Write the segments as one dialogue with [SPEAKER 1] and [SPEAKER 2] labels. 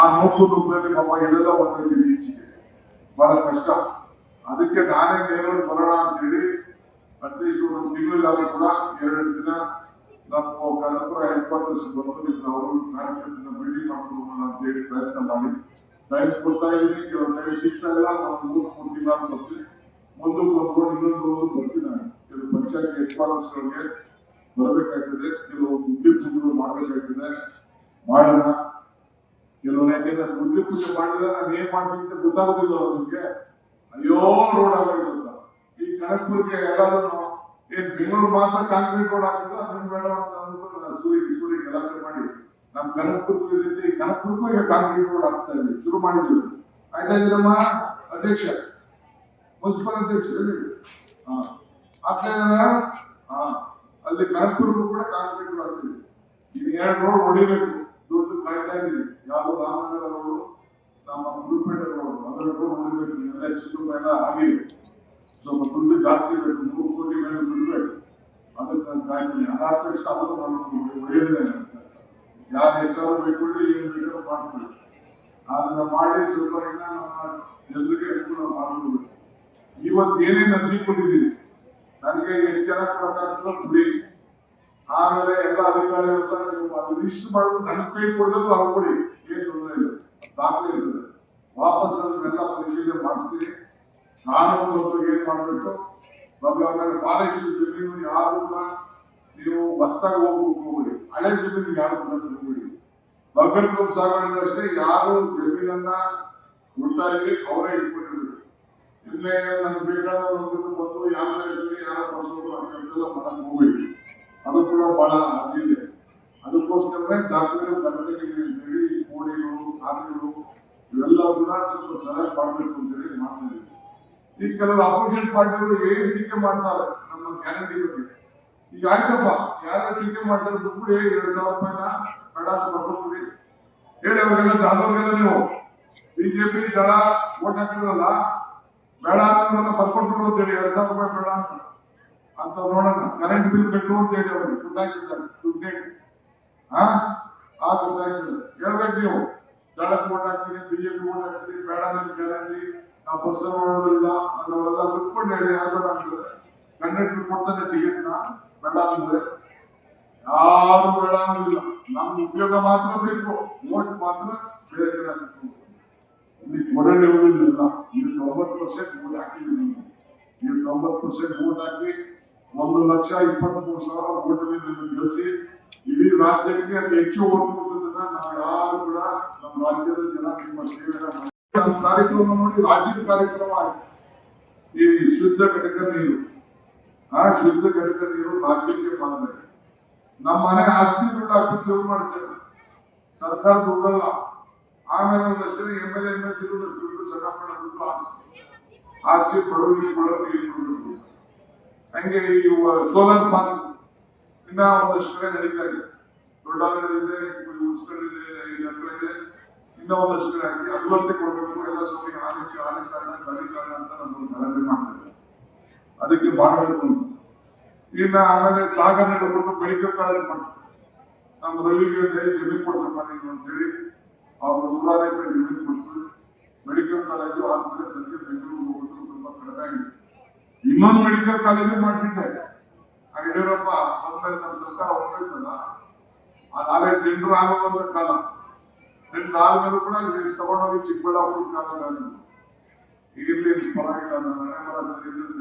[SPEAKER 1] ಆ ನೋವು ನುಗ್ಗಲ್ಲಿ ಪಾಪ ಎಲ್ಲೆಲ್ಲ ಬಂದಿದ್ದೀನಿ ಈಚೆಗೆ ಬಹಳ ಕಷ್ಟ. ಅದಕ್ಕೆ ನಾನೇ ನೇರವಾಗಿ ಬರೋಣ ಅಂತೇಳಿ ಅಟ್ಲೀಸ್ಟ್ ಒಂದು ತಿಂಗಳಿಗಾದ್ರೂ ಕೂಡ 2 ದಿನ ನಮ್ಮ ಕನಕಪುರ ಹೆಡ್ ಕ್ವಾರ್ಟರ್ಸ್ ಬಂದು ಅವರು ಕಾರ್ಯಕ್ರಮದಿಂದ ಬಿಲ್ಡಿಂಗ್ ಮಾಡ್ಕೊಂಡು ಹೋಗೋಣ ಅಂತ ಹೇಳಿ ಪ್ರಯತ್ನ ಮಾಡಿ ಟೈಮ್ ಕೊಡ್ತಾ ಇದ್ದೀನಿ. ಕೆಲವು ಟೈಮ್ ಸಿಗ್ತಾ ಇಲ್ಲ. ಒಂದು 3 ತಿಂಗಳು ಬರ್ತೀನಿ, ಮುಂದಕ್ಕೆ ಬಂದ್ಕೊಂಡು ಇನ್ನೊಂದು ಬರ್ತೀನಿ. ನಾನು ಕೆಲವು ಪಂಚಾಯತ್ ಹೆಡ್ ಕ್ವಾರ್ಟರ್ಸ್ಗಳಿಗೆ ಬರಬೇಕಾಗ್ತದೆ, ಕೆಲವು ಗುಡ್ಡಿ ಪೂಜೆಗಳು ಮಾಡಬೇಕಾಗ್ತದೆ, ಮಾಡೋಣ. ಕೆಲವು ಗುಡ್ಡಿ ಪೂಜೆ ಮಾಡಿದ್ರೆ ನಾನು ಏನ್ ಮಾಡ್ತೀನಿ ಅಂತ ಗೊತ್ತಾಗೋದಿಲ್ಲ ನಿಮ್ಗೆ. ಅಯ್ಯೋ ರೋಡ್ ಆಗೋದಿಲ್ಲ. ಈ ಕನಕಪುರಕ್ಕೆ ಎಲ್ಲಾದ್ರೂ ಏನ್ ಬೆಂಗಳೂರು ಮಾತ್ರ ಕಾಂಕ್ರೀಟ್ ರೋಡ್ ಹಾಕಿದ್ರೆ ಅದನ್ನ ಬೇಡ ಅಂತ ಅಂದ್ಕೊಂಡು ಸೂರಿಗೆ ಗಲಾಟೆ ಮಾಡಿ ನಮ್ ಕನಕಪುರಕ್ಕೂ ಈಗ ಕಾಂಕ್ರೀಟ್ ರೋಡ್ ಹಾಕ್ಸ್ತಾ ಇದ್ವಿ, ಶುರು ಮಾಡಿದ್ವಿ. ಆಯ್ತಾ ಇದಮ್ಮ ಅಧ್ಯಕ್ಷ, ಮುನ್ಸಿಪಲ್ ಅಧ್ಯಕ್ಷ ಆಗ್ತಾ ಅಲ್ಲಿ ಕನಕಪುರಕ್ಕೂ ಕೂಡ ಕಾಂಕ್ರೀಟ್ ರೋಡ್ ಹಾಕ್ತಿದ್ವಿ. ಈಗ 2 ರೋಡ್ ಹೊಡಿಬೇಕು, ದುಡ್ಡು ಕಾಯ್ತಾ ಇದೀವಿ. ಯಾವ ರಾಮನಗರ ರೋಡು, ನಮ್ಮ ಗುರುಪೇಟೆ ರೋಡ್, ಅದರ ರೋಡ್ ಹೊಡಿಬೇಕು. ಎಲ್ಲ ಹೆಚ್ಚು ಎಲ್ಲ ಆಗಿದೆ, ಸ್ವಲ್ಪ ದುಡ್ಡು ಜಾಸ್ತಿ ಬೇಕು, 3 ಕೋಟಿ ಮೇಲೆ ದುಡ್ಡು ಬೇಕು. ಅದಕ್ಕೆ ನಾನು ಕಾಯ್ತೀನಿ. ಅದಾದ ತಕ್ಷಣ ಅದನ್ನು ಒಳ್ಳೆಯದೇ ಕೆಲಸ. ಯಾರು ಎಷ್ಟಾದ್ರೂ ಬೇಕೊಳ್ಳಿ, ಏನು ಬೇಕಾದ್ರೂ ಮಾಡ್ಕೊಳ್ಳಿ. ಅದನ್ನ ಮಾಡಿ ಸ್ವಲ್ಪ ಎಲ್ರಿಗೆ ಅನುಕೂಲ ಮಾಡ್ಕೊಳ್ಬೇಕು. ಇವತ್ತು ಏನೇನು ಅರ್ಜಿ ಕೊಟ್ಟಿದ್ದೀನಿ, ನನಗೆ ಎಷ್ಟು ಜನ ಕೊಡೋಕ್ಕಾಗ್ತದೋ ಕೊಡಿ. ಆಮೇಲೆ ಎಲ್ಲ ಅಧಿಕಾರಿಗಳು ನೀವು ಅದು ಲಿಸ್ಟ್ ಮಾಡ್ಬಿಟ್ಟು ನನ್ನ ಕೈ ಕೊಡೋದು ಅವ್ರು ಕೊಡಿ, ಏನ್ ತೊಂದರೆ ಇಲ್ಲ, ದಾಖಲೆ ಇರ್ತದೆ. ವಾಪಸ್ ಅದನ್ನೆಲ್ಲ ಪರಿಶೀಲನೆ ಮಾಡಿಸಿ ಕಾನೂನು ಏನ್ ಮಾಡ್ಬೇಕು. ಕಾಲೇಜ್ ಜಮೀನು ಯಾರು ಕೂಡ ನೀವು ಬಸ್ಸಾಗಿ ಹೋಗ್ಬಿಡಿ, ಹಳೆ ಜಮೀನು ಯಾರು ಕೂಡ ಹೋಗ್ಬಿಡಿ. ಬಗರ್ಗೂ ಸಾಗಣೆ ಅಷ್ಟೇ, ಯಾರು ಜಮೀನನ್ನ ಉಳಿತಾಯ ಅವರೇ ಇಟ್ಕೊಂಡಿರ್ಬೇಕು. ಇಲ್ಲೇ ನನ್ಗೆ ಬೇಕಾದ ಹೋಗ್ಬಿಟ್ಟು ಬಂದು ಯಾವ ಹೆಸರು ಯಾರೋ ಬರ್ಸ್ಕೊಂಡು ಆ ಕೆಲಸ ಎಲ್ಲ ಮಾಡಕ್ ಹೋಗ್ಬೇಡಿ. ಅದು ಕೂಡ ಬಹಳ ಅರ್ಜಿ ಇದೆ. ಅದಕ್ಕೋಸ್ಕರನೇ ದಾಖಲೆಗಳು ನೀಡಿ ಕೋಡಿಗಳು ಖಾತೆಗಳು ಇವೆಲ್ಲ ಕೂಡ ಸ್ವಲ್ಪ ಸರಿಯಾಗಿ ಮಾಡಬೇಕು ಅಂತ ಹೇಳಿ ಮಾಡ್ತಿದ್ದೀವಿ. ಈಗ ಕೆಲವರು ಅಪೋಸಿಷನ್ ಪಾರ್ಟಿಯವರು ಏನ್ ಟೀಕೆ ಮಾಡ್ತಾರೆ ನಮ್ಮ ಗ್ಯಾರಂಟಿ ಬಗ್ಗೆ. ಈಗ ಆಯ್ತಪ್ಪ, ಯಾರು ಟೀಕೆ ಮಾಡ್ತಾರೆ ಬಿಟ್ಬಿಡಿ, 2,000 ರೂಪಾಯಿನ ಬೇಡ ಅಂತ ಬರ್ಕೊಬಿಡಿ ಹೇಳಿ. ಅವ್ರಿಗೆಲ್ಲ ದಳದವ್ರಿಗೆಲ್ಲ ನೀವು ಬಿಜೆಪಿ ದಳ ಓಟ್ ಹಾಕಿದ್ರಲ್ಲ, ಬೇಡ ಅಂತ ಬರ್ಕೊಟ್ಬಿಡು ಅಂತ ಹೇಳಿ 2,000 ರೂಪಾಯಿ ಬೇಡ ಅಂತ ನೋಡೋಣ. ಕರೆಂಟ್ ಬಿಲ್ ಕಟ್ಟು ಅಂತ ಹೇಳಿ ಅವ್ರಿಗೆ ಗೊತ್ತಾಗ್ತಿದ್ದಾರೆ, ದುಡ್ಡು ಹೇಳಿ ಗೊತ್ತಾಗ್ತದೆ. ಹೇಳ್ಬೇಕು ನೀವು, ದಳಕ್ಕೆ ಓಟ್ ಹಾಕ್ತೀನಿ, ಬಿಜೆಪಿ ಓಟ್ ಹಾಕ್ತೀನಿ, ಬೇಡ ನಮ್ಗೆ ಗ್ಯಾರಂಟಿ, ನಾವು ಬಸ್ ನೋಡೋದಿಲ್ಲ ಅನ್ನೋರೆಲ್ಲ ಬಿಟ್ಕೊಂಡು ಹೇಳಿ. ಯಾರು ಬೇಡ ಅಂದ್ರೆ ಕಂಡಕ್ಟರ್ ಕೊಡ್ತಾನೆ ಟಿಕೆಟ್ನ, ಬೇಡ ಅಂದ್ರೆ ಯಾರು ಬೇಡ ಅನ್ನೋದಿಲ್ಲ. ನಮ್ಗೆ ಉಪಯೋಗ ಮಾತ್ರ ಬೇಕು, ಓಟ್ ಮಾತ್ರ ಬೇರೆ ಕಡೆ ಹಾಕಬೇಕು. ಮೊದಲೇ ಇಲ್ಲ, ನೀವು 90% ಓಟ್ ಹಾಕಿದ್ದೀವಿ. ನೀವು 90% ಓಟ್ ಹಾಕಿ 1,23,000 ಓಟಲ್ಲಿ ಗೆಲ್ಲಿಸಿ ಇಡೀ ರಾಜ್ಯಕ್ಕೆ ಅತಿ ಹೆಚ್ಚು ಓಟ್ ಕೊಟ್ಟದನ್ನ ನಾವು ಯಾರು ಕೂಡ ನಮ್ಮ ರಾಜ್ಯದ ಜನ ನಿಮ್ಮ ಸೇವೆ ಕಾರ್ಯಕ್ರಮ ನೋಡಿ. ರಾಜ್ಯದ ಕಾರ್ಯಕ್ರಮ ಆಗಿದೆ ಈ ಶುದ್ಧ ಘಟಕ ನೀರು. ಶುದ್ಧ ಘಟಕ ನೀರು ರಾಜ್ಯಕ್ಕೆ ಬಂದ್ರೆ ನಮ್ಮ ಮನೆ ಆಸ್ತಿ ದುಡ್ಡು ಹಾಕಿ ಶುರು ಮಾಡಿಸ್ತಾರೆ, ಸರ್ಕಾರ ದುಡ್ಡಲ್ಲ. ಆಮೇಲೆ ಒಂದಷ್ಟು MLA ದುಡ್ಡು ಸಣ್ಣಪಣ್ಣ ದುಡ್ಡು ಹಾಕ್ಸಿ ಬಡವರಿಗೆ ನೀರು. ಹಂಗೆ ಈ ಸೋಲಾರ್ ಪಾರ್ಕ್ ಇನ್ನ ಒಂದಷ್ಟು ಕಡೆ ನಡೀತಾ ಇದೆ. ದೊಡ್ಡಾಗಲಿದೆ, ಇದೆ, ಇನ್ನೂ ಒಂದಷ್ಟು ಕಡೆ ಹಾಕಿ ಅಗಲತ್ತೆ ಕೊಡಬೇಕು. ಎಲ್ಲ ಸೋಲಿಗೆ ಆನೆ ಕಾರಣ ಅಂತ ನಮ್ಗೆ ಗಲಾಟೆ ಮಾಡ್ತಾರೆ. ಅದಕ್ಕೆ ಮಾಡಬೇಕು. ಇನ್ನ ಆಮೇಲೆ ಸಾಗರ್ ನಡ್ಕೊಂಡು ಮೆಡಿಕಲ್ ಕಾಲೇಜ್ ಮಾಡ್ತಾರೆ. ನಮ್ಮ ರವಿಗೆ ಜಮೀನು ಕೊಡ್ಸಪ್ಪ ನೀನು ಅಂತ ಹೇಳಿ ಅವ್ರು 100 ಎಕರೆ ಜಮೀನು ಕೊಡಿಸಿ ಮೆಡಿಕಲ್ ಕಾಲೇಜು ಆದ್ಮೇಲೆ ಸದ್ಯ ಬೆಂಗಳೂರು ಹೋಗೋದು ಸ್ವಲ್ಪ ಕಡಿಮೆ ಆಗಿದೆ. ಇನ್ನೊಂದು ಮೆಡಿಕಲ್ ಕಾಲೇಜ್ ಮಾಡಿಸಿದ್ದೆ ಯಡಿಯೂರಪ್ಪ ಬಂದ್ಮೇಲೆ ನಮ್ಮ ಸರ್ಕಾರ ಹೋಗ್ಬೇಕಲ್ಲ, ಅದಾಗಲೇ ಟೆಂಡರ್ ಆಗೋದಂತ ಕಾಲ. ಟೆಂಡರ್ ಆದ್ಮೇಲೆ ಕೂಡ ತಗೊಂಡೋಗಿ ಚಿಕ್ಕಬಳ್ಳಾಪುರ ಕಾಲ ಇರ್ಲಿ ಪರವಾಗಿಲ್ಲ, ನಾನು ಸರಿ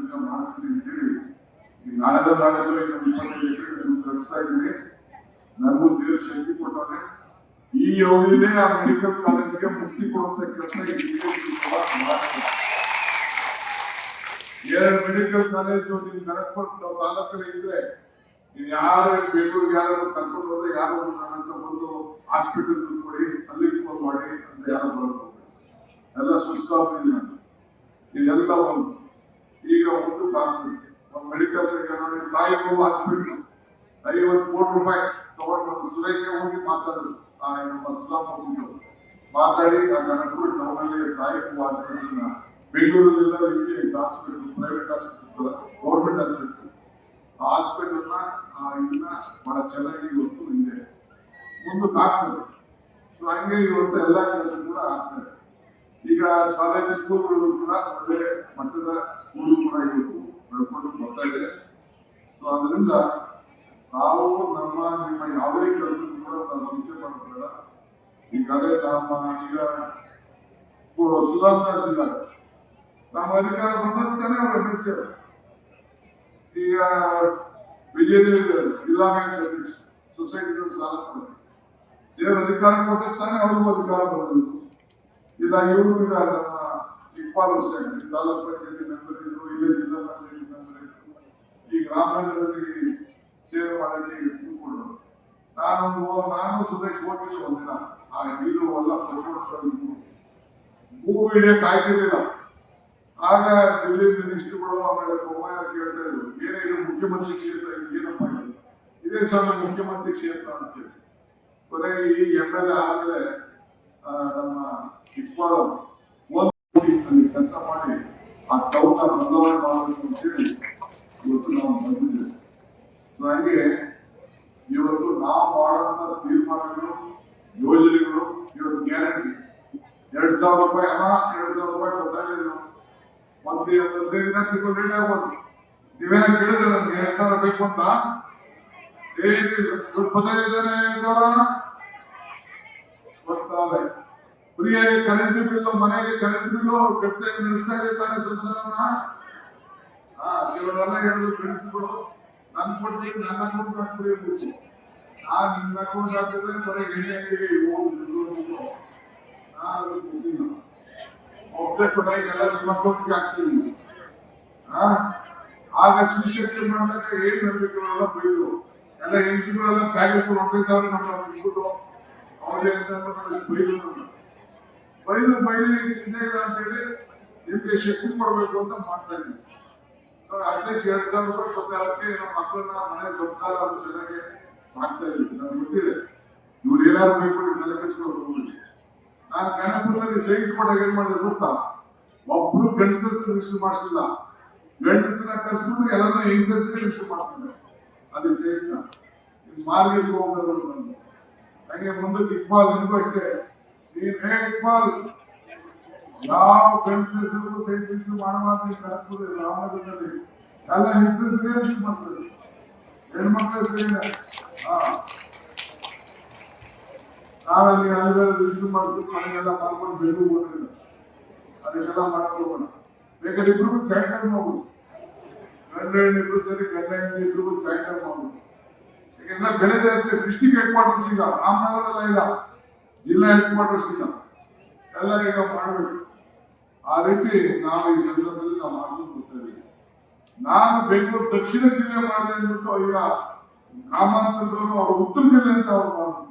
[SPEAKER 1] ಮಾಡಿಸ್ತೀನಿ ಅಂತ ಹೇಳಿ ಈ ನಾಳೆದ ಈಗ 25 ಎಕರೆ ನಡೆಸ್ತಾ ಇದ್ದೀನಿ. ನನಗೂ ದೇವ್ರ ಶಕ್ತಿ ಕೊಟ್ಟವನೆ. ಈ ಅವಧಿನೇ ಆ ಮೆಡಿಕಲ್ ಕಾಲೇಜಿಗೆ ಮುಕ್ತಿ ಕೊಡುವಂತ ಕೆಲಸ 2 ಮೆಡಿಕಲ್ ಕಾಲೇಜು ನಿಮ್ ಕನಕಪುರ ತಾಲೂಕಲ್ಲಿ ಇದ್ರೆ ನೀವು ಯಾರು ಬೆಂಗಳೂರಿಗೆ ಯಾರಾದ್ರೂ ಕರ್ಕೊಂಡು ಹೋದ್ರೆ ಯಾರು ನನ್ನ ಬಂದು ಹಾಸ್ಪಿಟಲ್ ಕೊಡಿ, ಅಲ್ಲಿಗೆ ಮಾಡಿ ಅಂತ ಯಾರು ಬರೋದು ಎಲ್ಲ ಸುಸ್ತಾಗಿಲ್ಲ. ಇದೆಲ್ಲ ಒಂದು ಈಗ ಒಂದು ಮೆಡಿಕಲ್ ತಾಯಿಗೂ ಹಾಸ್ಪಿಟಲ್ 50 ಕೋಟಿ ರೂಪಾಯಿ ತಗೊಂಡು ಬಂದು ಸುರೇಶ್ ಹೋಗಿ ಮಾತಾಡಿದ್ರು. ನಮ್ಮ ಸುಧಾಮ ಮಾತಾಡಿ ಆ ಕನಕಪುರ ಟೌನಲ್ಲಿ ತಾಯಿಗೂ ಹಾಸ್ಪಿಟಲ್, ಬೆಂಗಳೂರಲ್ಲೆಲ್ಲ hospital, private hospital, government hospital, ಹಾಸ್ಪಿಟಲ್ನ ಇದನ್ನ ಬಹಳ ಚೆನ್ನಾಗಿ ಇವತ್ತು ಇದೆ ಮುಂದಕ್ಕೆ ಆಗ್ತದೆ. ಸೊ ಹಂಗೆ ಇವತ್ತು ಎಲ್ಲ ಕೆಲಸ ಕೂಡ ಆಗ್ತದೆ. ಈಗ ಕಾಲೇಜ್ ಸ್ಕೂಲ್ಗಳು ಕೂಡ ಒಳ್ಳೆ ಮಟ್ಟದ ಸ್ಕೂಲ್ ಕೂಡ ಇವತ್ತು ಬೆಳ್ಕೊಂಡು ಬರ್ತಾ ಇದೆ. ಸೊ ಅದರಿಂದ ನಾವು ನಿಮ್ಮ ಯಾವುದೇ ಕೆಲಸ ಕೂಡ ನಾವು ಚಿಂತೆ ಮಾಡಬೇಡ. ಈಗಾಗಲೇ ಈಗ ಸುಧಾರ್ದಾಸ್ ಇದ್ದಾರೆ, ನಮ್ಮ ಅಧಿಕಾರ ಬಂದರೂ ತಾನೇ ಅವರು ಎಮ್ಮೆಲ್ಸಿಯರು. ಈಗ ವಿಜಯದೇವಿ ಜಿಲ್ಲಾ ಬ್ಯಾಂಕ್ ಸೊಸೈಟಿಗಳು ಸಾಲ ಕೊಡ್ತಾರೆ, ದೇವರ ಅಧಿಕಾರ ಕೊಟ್ಟಿರ್ತಾನೆ ಅವ್ರಿಗೂ ಅಧಿಕಾರ ಬರಬೇಕು. ಇಲ್ಲ ಇವರು ಇದ್ದಾರೆ, ನಮ್ಮ ಇಕ್ಬಾಲ್ ಹುಸೇನ್ ತಾಲೂಕ್ ಪಂಚಾಯತಿ ಮೆಂಬರ್ ಇದ್ರು, ಇದೇ ಜಿಲ್ಲಾ ಪಂಚಾಯತಿ ಮೆಂಬರ್ ಇದ್ರು, ಈಗ ರಾಮನಗರದಲ್ಲಿ ಸೇವೆ ಮಾಡಕ್ಕೆ ಕೂತ್ಕೊಂಡ್ರು. ನಾನು ಸುರೇಶ್ ಹೋಗಿದ್ದು ಒಂದಿನ ಆ ನೀರು ಎಲ್ಲ ಮೂಗು ಹಿಡಿಯಕ್ಕೆ ಆಗ್ತಿರ್ಲಿಲ್ಲ. ಆಗ ಡೆಲ್ಲಿ ಮಿನಿಸ್ಟರ್ಗಳು ಆಮೇಲೆ ಬೊಮ್ಮಾಯಿ ಕೇಳ್ತಾ ಇದ್ರು, ಏನೇ ಇದು ಮುಖ್ಯಮಂತ್ರಿ ಕ್ಷೇತ್ರ, ಇದು ಏನಪ್ಪ ಇದೇ ಸ್ವಾಮಿ ಮುಖ್ಯಮಂತ್ರಿ ಕ್ಷೇತ್ರ ಅಂತ ಹೇಳಿ. ಕೊನೆಗೆ ಈ MLA ಆದ್ಮೇಲೆ ನಮ್ಮ ಇಕ್ಬಾಲ್ ಅಲ್ಲಿ ಕೆಲಸ ಮಾಡಿ ಆ ಟೌನ್ ಬದಲಾವಣೆ ಮಾಡಬೇಕು ಅಂತ ಹೇಳಿ ಇವತ್ತು ನಾವು ಬಂದಿದ್ದೇವೆ. ಸೊ ಹಾಗೆ ಇವತ್ತು ನಾವು ಮಾಡುವಂತ ತೀರ್ಮಾನಗಳು, ಯೋಜನೆಗಳು ಇವತ್ತು ಗ್ಯಾರಂಟಿ. 2,000 ರೂಪಾಯಿ 2,000 ರೂಪಾಯಿ ಕೊಡ್ತಾ ಇದ್ದೀವಿ ನಾವು. ಮತ್ತೆ 15 ದಿನ ತಿಂಗಳು ಲೇಟ್ ಆಗ್ಬೋದು. ನೀವೇನ ಕೇಳಿದ್ರೆ ನಮ್ಗೆ 2,000 ಬೇಕು ಅಂತ ದುಡ್ಡು ಬದಲಿದ್ದಾನೆ. 2,000 ಗೊತ್ತಾದ್ರೆ ಫ್ರೀಯಾಗಿ ಕರೆಂಟ್ ಬಿಲ್ಲು, ಮನೆಗೆ ಕರೆಂಟ್ ಬಿಲ್ಲು ಕಟ್ಟೆ ನಡೆಸ್ತಾ ಇರ್ತಾನೆ ಸರ್ಕಾರನ. ಇವರೆಲ್ಲ ಹೇಳಿದ್ರು ಫ್ರೆಂಡ್ಸ್ಗಳು, ನನ್ ಕೊಟ್ಟು ನನ್ನ ಅಕೌಂಟ್ ಹಾಕ್ಬಿಡಿ, ನಿಮ್ಮ ಅಕೌಂಟ್ ಹಾಕಿದ್ರೆ ಬರೀ ಒಬ್ಬೇ ಕೊನೆಗೆಲ್ಲ ನಿಮ್ಮ ಅಕೌಂಟ್ಗೆ ಹಾಕ್ತಿದ್ವಿ. ಆಗ ಸುಶಕ್ತಿ ಮಾಡಿದಾಗ ಏನ್ ನಂಬಿಕೆಗಳೆಲ್ಲ ಬೈದ್ರು, ಎಲ್ಲ ಹೆಂಗಸುಗಳೆಲ್ಲ ಪ್ಯಾಕೆಟ್ ಹೊಂಟಿದ್ದಾವೆ ನಮ್ಮ ಇಟ್ಬಿಟ್ಟು ಬೈಲಿ ಇಲ್ಲ ಅಂತೇಳಿ ನಿಮ್ಗೆ ಶಕ್ತಿ ಕೊಡ್ಬೇಕು ಅಂತ ಮಾಡ್ತಾ ಇದ್ದೀವಿ. ಅಟ್ಲೀಸ್ಟ್ 2,000 ರೂಪಾಯಿ ಕೊಡ್ತಾರಕ್ಕೆ ನಮ್ಮ ಮಕ್ಕಳನ್ನ ಮನೆ ಸಂಸಾರ ಅದು ಚೆನ್ನಾಗಿ ಸಾಕ್ತಾ ಇದ್ದೀವಿ. ನಮ್ಗೆ ಗೊತ್ತಿದೆ ಇವ್ರು ಏನಾದ್ರು ಬೇಕು ತಲೆ ಕಟ್ಕೊಂಡು. ನಾನು ಕನಕಪುರದಲ್ಲಿ ಸೈಟ್ ಕೊಟ್ಟಾಗ ಏನ್ ಮಾಡಿದೆ ಗೊತ್ತಾ, ಒಬ್ರು ಗಂಡಸರು ರಿಜಿಸ್ಟರ್ ಮಾಡಿಸಿಲ್ಲ, ಗಂಡಸನ್ನ ಕರ್ಸ್ಬಿಟ್ಟು ಎಲ್ಲರೂ ಹೆಂಗಸರಿಗೆ ರಿಜಿಸ್ಟರ್ ಮಾಡ್ತಿದ್ದಾರೆ. ಅದೇ ಸೈಟ್ ಮಾರ್ಕೆಟ್ ಹೋಗೋದು. ಹಂಗೆ ಮುಂದಕ್ಕೆ ಇಕ್ಬಾಲ್ ನಿಮಗೂ ಅಷ್ಟೇ, ನೀನ್ ಇಕ್ಬಾಲ್ ಯಾವ ಗಂಡಸರು ಸೈಟ್ ರಿಜಿಸ್ಟರ್ ಮಾಡಬಾರ್ದು. ಕನಕಪುರ ರಾಮನಗರದಲ್ಲಿ ಎಲ್ಲ ಹೆಂಗಸರಿಗೆ ರಿಜಿಸ್ಟರ್ ಮಾಡ್ತಾರೆ, ಹೆಣ್ಮಕ್ಳ ನಾವಲ್ಲಿ ಅಲ್ಲಿ ರಿಜಿಸ್ಟರ್ ಮಾಡ್ಬಿಟ್ಟು ಮನೆಗೆಲ್ಲ ಮಾಡ್ಕೊಂಡು ಬೆಳಗ್ಗೆ ಹೋಗಿಲ್ಲ. ಅದಕ್ಕೆಲ್ಲ ಮಾಡಕ್ ಹೋಗೋಣ. ಬೇಕಾದ್ರೆ ಇಬ್ರಿಗೂ ಜಾಯಿಂಟ್ ಆಗಿ ಮಾಡ್ಬೋದು, ಗಂಡ ಹೆಣ್ಣಿಬ್ರು ಸರಿ, ಗಂಡ ಹೆಣ್ಣು ಇಬ್ರಿಗೂ ಜಾಯಿಂಟ್ ಆಗಿ ಮಾಡ್ಬೋದು. ಈಗೆಲ್ಲ ಬೆಲೆ ಜಾಸ್ತಿ. ಡಿಸ್ಟಿಕ್ ಹೆಡ್ ಕ್ವಾರ್ಟರ್ಸ್ ಈಗ ರಾಮನಗರಲ್ಲ, ಈಗ ಜಿಲ್ಲಾ ಹೆಡ್ ಕ್ವಾರ್ಟರ್ಸ್ ಈಗ ಎಲ್ಲ ಈಗ ಮಾಡ್ಬೇಕು. ಆ ರೀತಿ ನಾವು ಈ ಸಂದರ್ಭದಲ್ಲಿ ನಾವು ಮಾಡ್ಕೊಂಡು ಬರ್ತಾ ಇದ್ದೀವಿ. ನಾನು ಬೆಂಗಳೂರು ದಕ್ಷಿಣ ಜಿಲ್ಲೆ ಮಾಡಿದೆ ಅಂದ್ಬಿಟ್ಟು ಈಗ ಗ್ರಾಮಾಂತರದವರು ಅವರು ಉತ್ತರ ಜಿಲ್ಲೆ ಅಂತ ಅವ್ರು ಮಾಡ್ತಾರೆ.